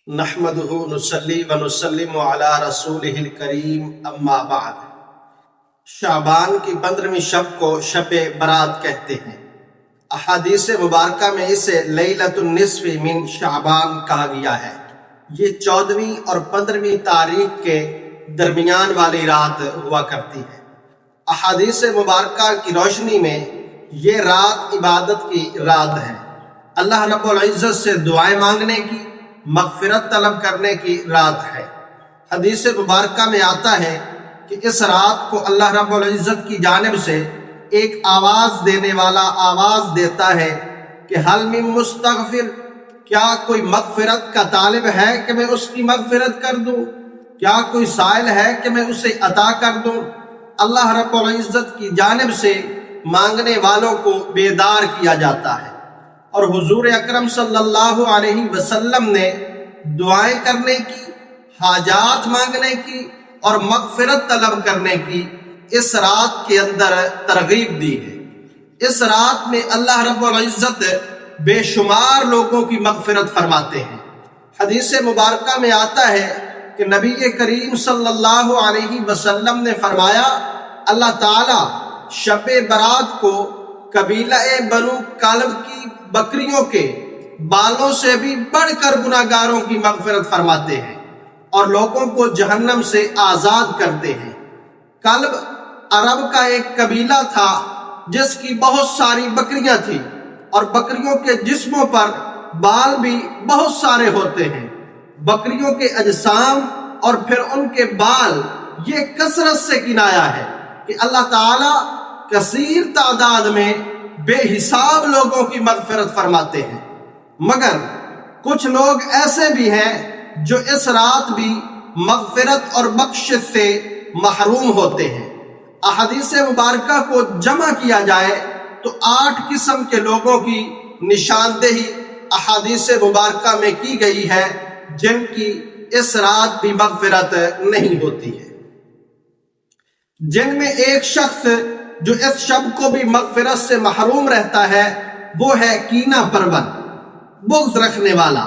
نحمدہ نصلی و نسلم علی رسولہ الکریم اما بعد۔ شعبان کی 15ویں شب کو شب برات کہتے ہیں۔ احادیث مبارکہ میں اسے لیلۃ النصف من شعبان کہا گیا ہے۔ یہ 14ویں اور 15ویں تاریخ کے درمیان والی رات ہوا کرتی ہے۔ احادیث مبارکہ کی روشنی میں یہ رات عبادت کی رات ہے، اللہ رب العزت سے دعائیں مانگنے کی، مغفرت طلب کرنے کی رات ہے۔ حدیث مبارکہ میں آتا ہے کہ اس رات کو اللہ رب العزت کی جانب سے ایک آواز دینے والا آواز دیتا ہے کہ حل من مستغفر، کیا کوئی مغفرت کا طالب ہے کہ میں اس کی مغفرت کر دوں؟ کیا کوئی سائل ہے کہ میں اسے عطا کر دوں؟ اللہ رب العزت کی جانب سے مانگنے والوں کو بیدار کیا جاتا ہے، اور حضور اکرم صلی اللہ علیہ وسلم نے دعائیں کرنے کی، حاجات مانگنے کی اور مغفرت طلب کرنے کی اس رات کے اندر ترغیب دی ہے۔ اس رات میں اللہ رب العزت بے شمار لوگوں کی مغفرت فرماتے ہیں۔ حدیث مبارکہ میں آتا ہے کہ نبی کریم صلی اللہ علیہ وسلم نے فرمایا، اللہ تعالی شب برات کو قبیلہ بنو کلب کی بکریوں کے بالوں سے بھی بڑھ کر گناہگاروں کی مغفرت فرماتے ہیں اور لوگوں کو جہنم سے آزاد کرتے ہیں۔ کلب عرب کا ایک قبیلہ تھا جس کی بہت ساری بکریاں تھیں، اور بکریوں کے جسموں پر بال بھی بہت سارے ہوتے ہیں۔ بکریوں کے اجسام اور پھر ان کے بال، یہ کثرت سے کنایا ہے کہ اللہ تعالی کثیر تعداد میں بے حساب لوگوں کی مغفرت فرماتے ہیں۔ مگر کچھ لوگ ایسے بھی ہیں جو اس رات بھی مغفرت اور بخشش سے محروم ہوتے ہیں۔ احادیث مبارکہ کو جمع کیا جائے تو 8 قسم کے لوگوں کی نشاندہی احادیث مبارکہ میں کی گئی ہے جن کی اس رات بھی مغفرت نہیں ہوتی ہے۔ جن میں ایک شخص جو اس شب کو بھی مغفرت سے محروم رہتا ہے وہ ہے کینہ پرور، بغض رکھنے والا۔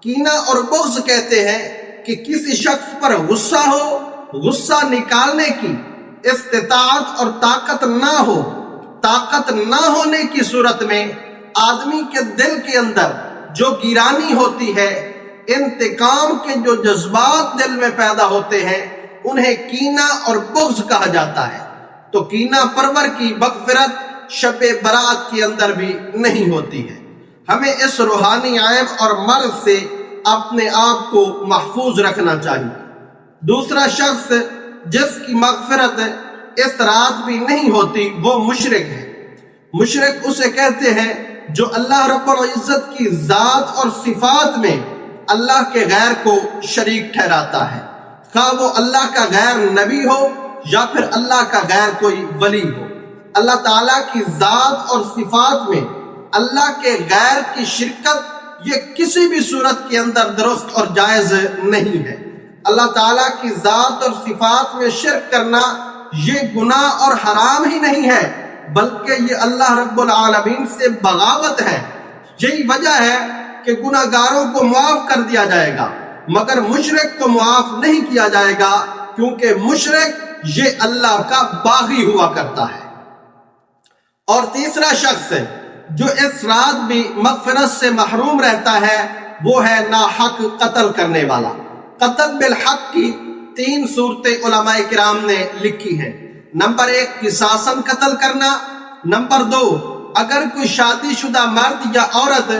کینہ اور بغض کہتے ہیں کہ کسی شخص پر غصہ ہو، غصہ نکالنے کی استطاعت اور طاقت نہ ہو، طاقت نہ ہونے کی صورت میں آدمی کے دل کے اندر جو گیرانی ہوتی ہے، انتقام کے جو جذبات دل میں پیدا ہوتے ہیں، انہیں کینہ اور بغض کہا جاتا ہے۔ تو کینہ پرور کی مغفرت شب برات کے اندر بھی نہیں ہوتی ہے۔ ہمیں اس روحانی عیب اور مرض سے اپنے آپ کو محفوظ رکھنا چاہیے۔ دوسرا شخص جس کی مغفرت اس رات بھی نہیں ہوتی وہ مشرک ہے۔ مشرک اسے کہتے ہیں جو اللہ رب العزت کی ذات اور صفات میں اللہ کے غیر کو شریک ٹھہراتا ہے، خواہ وہ اللہ کا غیر نبی ہو یا پھر اللہ کا غیر کوئی ولی ہو۔ اللہ تعالیٰ کی ذات اور صفات میں اللہ کے غیر کی شرکت یہ کسی بھی صورت کے اندر درست اور جائز نہیں ہے۔ اللہ تعالیٰ کی ذات اور صفات میں شرک کرنا یہ گناہ اور حرام ہی نہیں ہے، بلکہ یہ اللہ رب العالمین سے بغاوت ہے۔ یہی وجہ ہے کہ گناہ گاروں کو معاف کر دیا جائے گا مگر مشرک کو معاف نہیں کیا جائے گا، کیونکہ مشرک یہ اللہ کا باغی ہوا کرتا ہے۔ اور تیسرا شخص جو اس رات بھی مغفرت سے محروم رہتا ہے وہ ہے ناحق قتل کرنے والا۔ قتل بالحق کی 3 صورتیں علماء کرام نے لکھی ہیں۔ نمبر 1 قصاصاً قتل کرنا، نمبر 2 اگر کوئی شادی شدہ مرد یا عورت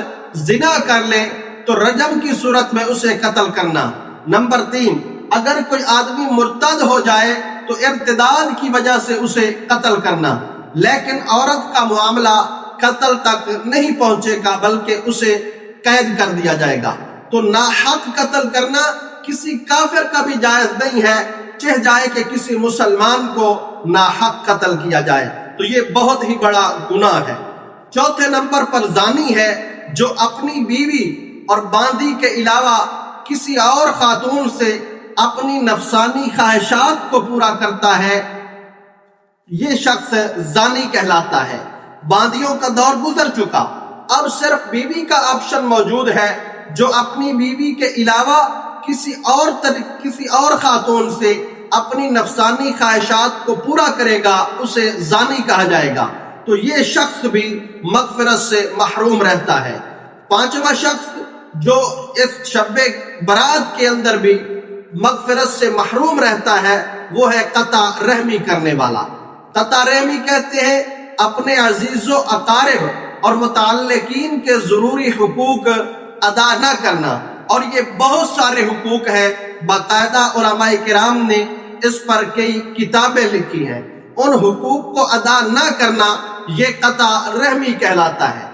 زنا کر لے تو رجم کی صورت میں اسے قتل کرنا، نمبر 3 اگر کوئی آدمی مرتد ہو جائے تو ارتداد کی وجہ سے اسے قتل کرنا، لیکن عورت کا معاملہ قتل تک نہیں پہنچے گا بلکہ اسے قید کر دیا جائے گا۔ تو ناحق قتل کرنا کسی کافر کا بھی جائز نہیں ہے، چاہے جائے کہ کسی مسلمان کو ناحق قتل کیا جائے، تو یہ بہت ہی بڑا گناہ ہے۔ چوتھے نمبر پر زانی ہے جو اپنی بیوی اور باندی کے علاوہ کسی اور خاتون سے اپنی نفسانی خواہشات کو پورا کرتا ہے، یہ شخص زانی کہلاتا ہے۔ باندیوں کا دور گزر چکا، اب صرف بیوی کا آپشن موجود ہے جو اپنی بیوی کے علاوہ کسی اور خاتون سے اپنی نفسانی خواہشات کو پورا کرے گا اسے زانی کہا جائے گا، تو یہ شخص بھی مغفرت سے محروم رہتا ہے۔ پانچواں شخص جو اس شب برات کے اندر بھی مغفرت سے محروم رہتا ہے وہ ہے قطع رحمی کرنے والا۔ قطع رحمی کہتے ہیں اپنے عزیز و اقارب اور متعلقین کے ضروری حقوق ادا نہ کرنا، اور یہ بہت سارے حقوق ہیں، باقاعدہ علماء کرام نے اس پر کئی کتابیں لکھی ہیں۔ ان حقوق کو ادا نہ کرنا یہ قطع رحمی کہلاتا ہے۔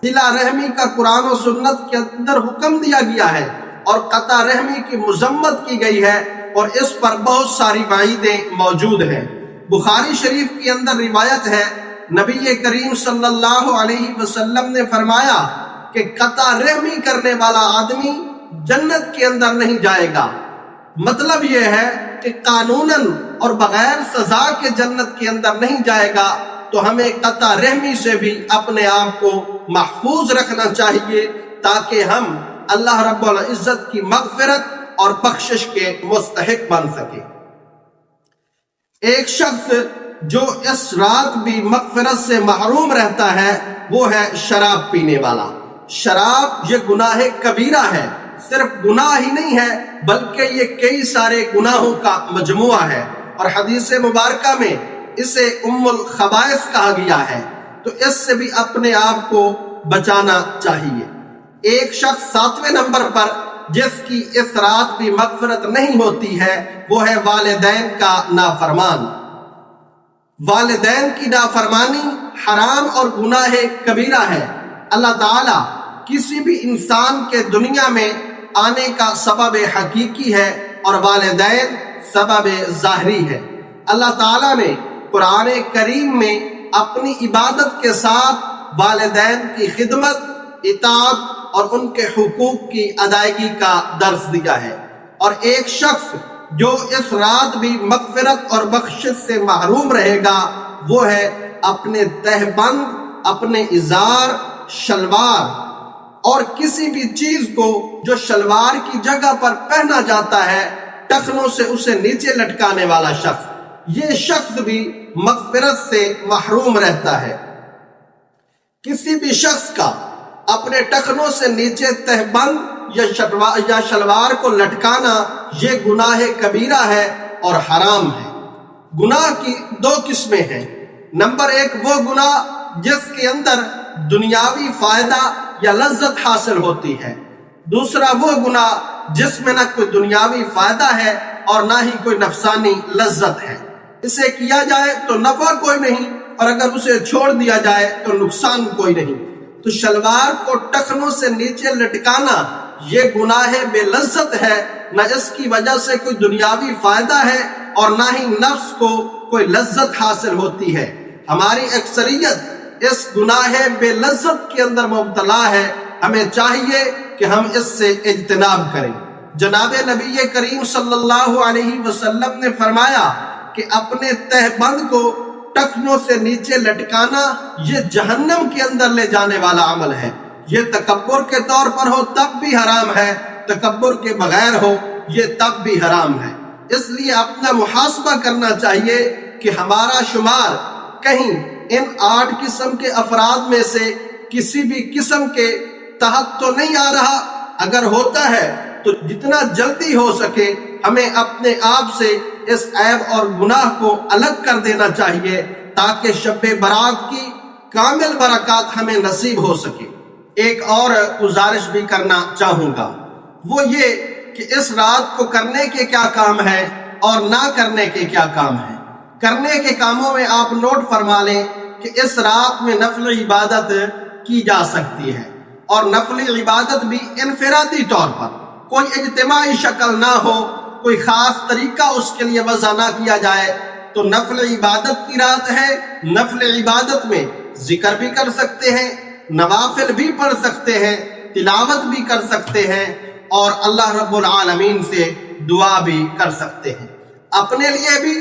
صلہ رحمی کا قرآن و سنت کے اندر حکم دیا گیا ہے اور قطع رحمی کی مذمت کی گئی ہے، اور اس پر بہت ساری وعیدیں موجود ہیں۔ بخاری شریف کے اندر روایت ہے، نبی کریم صلی اللہ علیہ وسلم نے فرمایا کہ قطع رحمی کرنے والا آدمی جنت کے اندر نہیں جائے گا۔ مطلب یہ ہے کہ قانوناً اور بغیر سزا کے جنت کے اندر نہیں جائے گا، تو ہمیں قطع رحمی سے بھی اپنے آپ کو محفوظ رکھنا چاہیے تاکہ ہم اللہ رب العزت کی مغفرت اور بخشش کے مستحق بن سکے۔ ایک شخص جو اس رات بھی مغفرت سے محروم رہتا ہے وہ ہے شراب پینے والا۔ شراب یہ گناہ کبیرہ ہے، صرف گناہ ہی نہیں ہے بلکہ یہ کئی سارے گناہوں کا مجموعہ ہے، اور حدیث مبارکہ میں اسے ام الخبائث کہا گیا ہے، تو اس سے بھی اپنے آپ کو بچانا چاہیے۔ ایک شخص 7ویں نمبر پر جس کی اس رات بھی مغفرت نہیں ہوتی ہے وہ ہے والدین کا نافرمان۔ والدین کی نافرمانی حرام اور گناہ کبیرہ ہے۔ اللہ تعالیٰ کسی بھی انسان کے دنیا میں آنے کا سبب حقیقی ہے اور والدین سبب ظاہری ہے۔ اللہ تعالیٰ نے قرآن کریم میں اپنی عبادت کے ساتھ والدین کی خدمت، اطاعت اور ان کے حقوق کی ادائیگی کا درس دیا ہے۔ اور ایک شخص جو اس رات بھی مغفرت اور بخشش سے محروم رہے گا وہ ہے اپنے تہبند، اپنے ازار، شلوار اور کسی بھی چیز کو جو شلوار کی جگہ پر پہنا جاتا ہے ٹخنوں سے اسے نیچے لٹکانے والا شخص، یہ شخص بھی مغفرت سے محروم رہتا ہے۔ کسی بھی شخص کا اپنے ٹخنوں سے نیچے تہبند یا شلوار کو لٹکانا یہ گناہ کبیرہ ہے اور حرام ہے۔ گناہ کی 2 قسمیں ہیں۔ نمبر 1 وہ گناہ جس کے اندر دنیاوی فائدہ یا لذت حاصل ہوتی ہے، دوسرا وہ گناہ جس میں نہ کوئی دنیاوی فائدہ ہے اور نہ ہی کوئی نفسانی لذت ہے۔ اسے کیا جائے تو نفع کوئی نہیں، اور اگر اسے چھوڑ دیا جائے تو نقصان کوئی نہیں۔ تو شلوار کو ٹخنوں سے نیچے لٹکانا یہ گناہ بے لذت ہے، نہ اس کی وجہ سے کوئی دنیاوی فائدہ ہے اور نہ ہی نفس کو کوئی لذت حاصل ہوتی ہے۔ ہماری اکثریت اس گناہ بے لذت کے اندر مبتلا ہے، ہمیں چاہیے کہ ہم اس سے اجتناب کریں۔ جناب نبی کریم صلی اللہ علیہ وسلم نے فرمایا کہ اپنے تہبند کو ٹخنوں سے نیچے لٹکانا یہ جہنم کے اندر لے جانے والا عمل ہے۔ یہ تکبر کے طور پر ہو تب بھی حرام ہے، تکبر کے بغیر ہو یہ تب بھی حرام ہے۔ اس لیے اپنا محاسبہ کرنا چاہیے کہ ہمارا شمار کہیں ان 8 قسم کے افراد میں سے کسی بھی قسم کے تحت تو نہیں آ رہا۔ اگر ہوتا ہے تو جتنا جلدی ہو سکے ہمیں اپنے آپ سے اس عیب اور گناہ کو الگ کر دینا چاہیے تاکہ شب برات کی کامل برکات ہمیں نصیب ہو سکے۔ ایک اور گزارش بھی کرنا چاہوں گا، وہ یہ کہ اس رات کو کرنے کے کیا کام ہیں اور نہ کرنے کے کیا کام ہیں۔ کرنے کے کاموں میں آپ نوٹ فرما لیں کہ اس رات میں نفل عبادت کی جا سکتی ہے، اور نفل عبادت بھی انفرادی طور پر، کوئی اجتماعی شکل نہ ہو، کوئی خاص طریقہ اس کے لیے وضع نہ کیا جائے، تو نفل عبادت کی رات ہے۔ نفل عبادت میں ذکر بھی کر سکتے ہیں، نوافل بھی پڑھ سکتے ہیں، تلاوت بھی کر سکتے ہیں، اور اللہ رب العالمین سے دعا بھی کر سکتے ہیں۔ اپنے لیے بھی،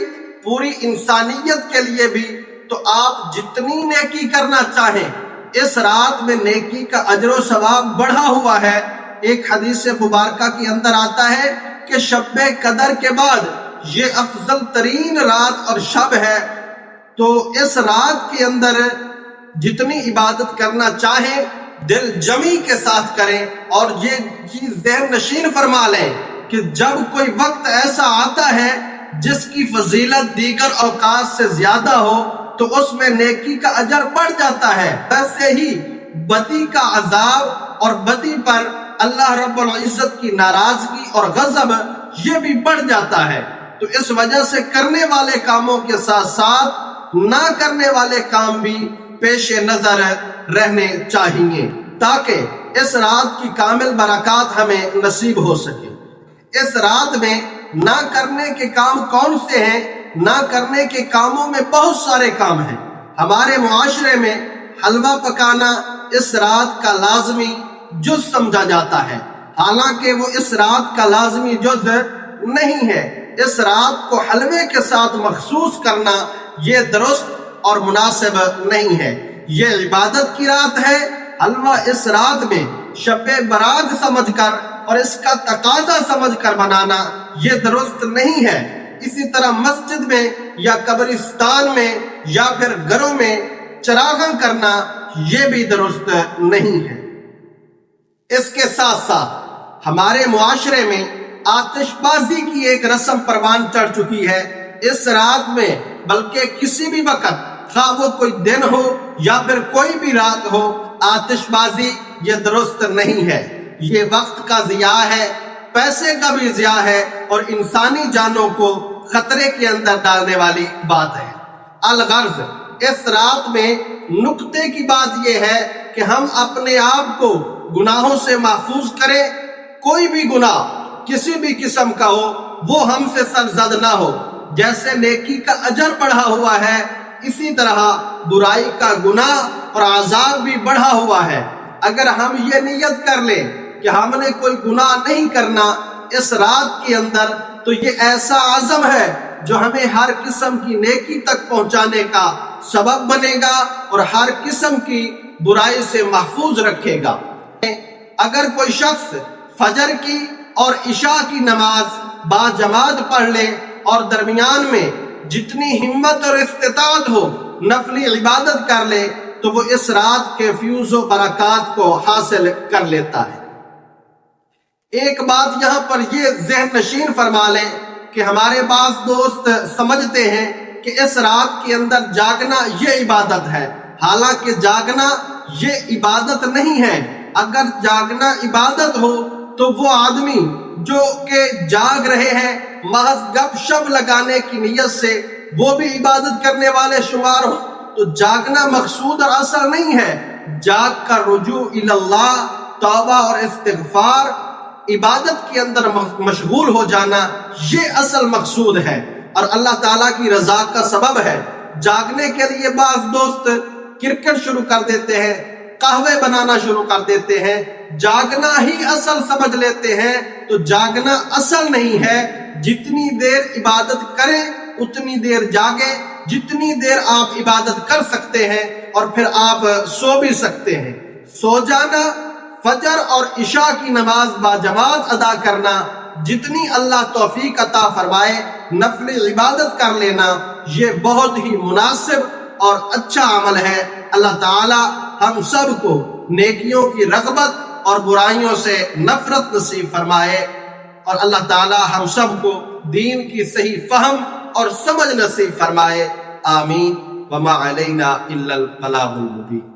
پوری انسانیت کے لیے بھی، تو آپ جتنی نیکی کرنا چاہیں، اس رات میں نیکی کا اجر و ثواب بڑھا ہوا ہے، ایک حدیث مبارکہ کے اندر آتا ہے کہ شب قدر کے بعد یہ افضل ترین رات اور شب ہے، تو اس رات کے اندر جتنی عبادت کرنا چاہیں دل جمی کے ساتھ کریں، اور یہ چیز ذہن نشین فرما لیں کہ جب کوئی وقت ایسا آتا ہے جس کی فضیلت دیگر اوقات سے زیادہ ہو تو اس میں نیکی کا اجر بڑھ جاتا ہے، ویسے ہی بدی کا عذاب اور بدی پر اللہ رب العزت کی ناراضگی اور غضب یہ بھی بڑھ جاتا ہے۔ تو اس وجہ سے کرنے والے کاموں کے ساتھ ساتھ نہ کرنے والے کام بھی پیش نظر رہنے چاہیے تاکہ اس رات کی کامل برکات ہمیں نصیب ہو سکے۔ اس رات میں نہ کرنے کے کام کون سے ہیں؟ نہ کرنے کے کاموں میں بہت سارے کام ہیں۔ ہمارے معاشرے میں حلوہ پکانا اس رات کا لازمی جز سمجھا جاتا ہے، حالانکہ وہ اس رات کا لازمی جز نہیں ہے۔ اس رات کو حلوے کے ساتھ مخصوص کرنا یہ درست اور مناسب نہیں ہے۔ یہ عبادت کی رات ہے، حلوہ اس رات میں شب برات سمجھ کر اور اس کا تقاضا سمجھ کر بنانا یہ درست نہیں ہے۔ اسی طرح مسجد میں یا قبرستان میں یا پھر گھروں میں چراغاں کرنا یہ بھی درست نہیں ہے۔ اس کے ساتھ ساتھ ہمارے معاشرے میں آتش بازی کی ایک رسم پروان چڑھ چکی ہے اس رات میں، بلکہ کسی بھی وقت، خواہ وہ کوئی دن ہو یا پھر کوئی بھی رات ہو، آتش بازی یہ درست نہیں ہے۔ یہ وقت کا ضیاع ہے، پیسے کا بھی ضیاع ہے، اور انسانی جانوں کو خطرے کے اندر ڈالنے والی بات ہے۔ الغرض اس رات میں نکتے کی بات یہ ہے کہ ہم اپنے آپ کو گناہوں سے محفوظ کریں، کوئی بھی گناہ کسی بھی قسم کا ہو وہ ہم سے سرزد نہ ہو۔ جیسے نیکی کا اجر بڑھا ہوا ہے، اسی طرح برائی کا گناہ اور عذاب بھی بڑھا ہوا ہے۔ اگر ہم یہ نیت کر لیں کہ ہم نے کوئی گناہ نہیں کرنا اس رات کے اندر، تو یہ ایسا عزم ہے جو ہمیں ہر قسم کی نیکی تک پہنچانے کا سبب بنے گا اور ہر قسم کی برائی سے محفوظ رکھے گا۔ اگر کوئی شخص فجر کی اور عشاء کی نماز باجماعت پڑھ لے اور درمیان میں جتنی ہمت اور استطاعت ہو نفلی عبادت کر لے تو وہ اس رات کے فیوز و برکات کو حاصل کر لیتا ہے۔ ایک بات یہاں پر یہ ذہن نشین فرما لیں کہ ہمارے بعض دوست سمجھتے ہیں کہ اس رات کے اندر جاگنا یہ عبادت ہے، حالانکہ جاگنا یہ عبادت نہیں ہے۔ اگر جاگنا عبادت ہو تو وہ آدمی جو کہ جاگ رہے ہیں محض گپ شپ لگانے کی نیت سے وہ بھی عبادت کرنے والے شمار ہوں، تو جاگنا مقصود اور اصل نہیں ہے۔ جاگ کر رجوع اللہ، توبہ اور استغفار، عبادت کے اندر مشغول ہو جانا یہ اصل مقصود ہے اور اللہ تعالیٰ کی رضا کا سبب ہے۔ جاگنے کے لیے بعض دوست کرکٹ شروع کر دیتے ہیں، قہوے بنانا شروع کر دیتے ہیں، جاگنا ہی اصل سمجھ لیتے ہیں، تو جاگنا اصل نہیں ہے۔ جتنی دیر عبادت کریں اتنی دیر جاگیں، جتنی دیر آپ عبادت کر سکتے ہیں اور پھر آپ سو بھی سکتے ہیں۔ سو جانا، فجر اور عشاء کی نماز باجماعت ادا کرنا، جتنی اللہ توفیق عطا فرمائے نفل عبادت کر لینا، یہ بہت ہی مناسب اور اچھا عمل ہے۔ اللہ تعالی ہم سب کو نیکیوں کی رغبت اور برائیوں سے نفرت نصیب فرمائے، اور اللہ تعالی ہم سب کو دین کی صحیح فہم اور سمجھ نصیب فرمائے۔ آمین۔ وما علینا الا البلاغ المبین۔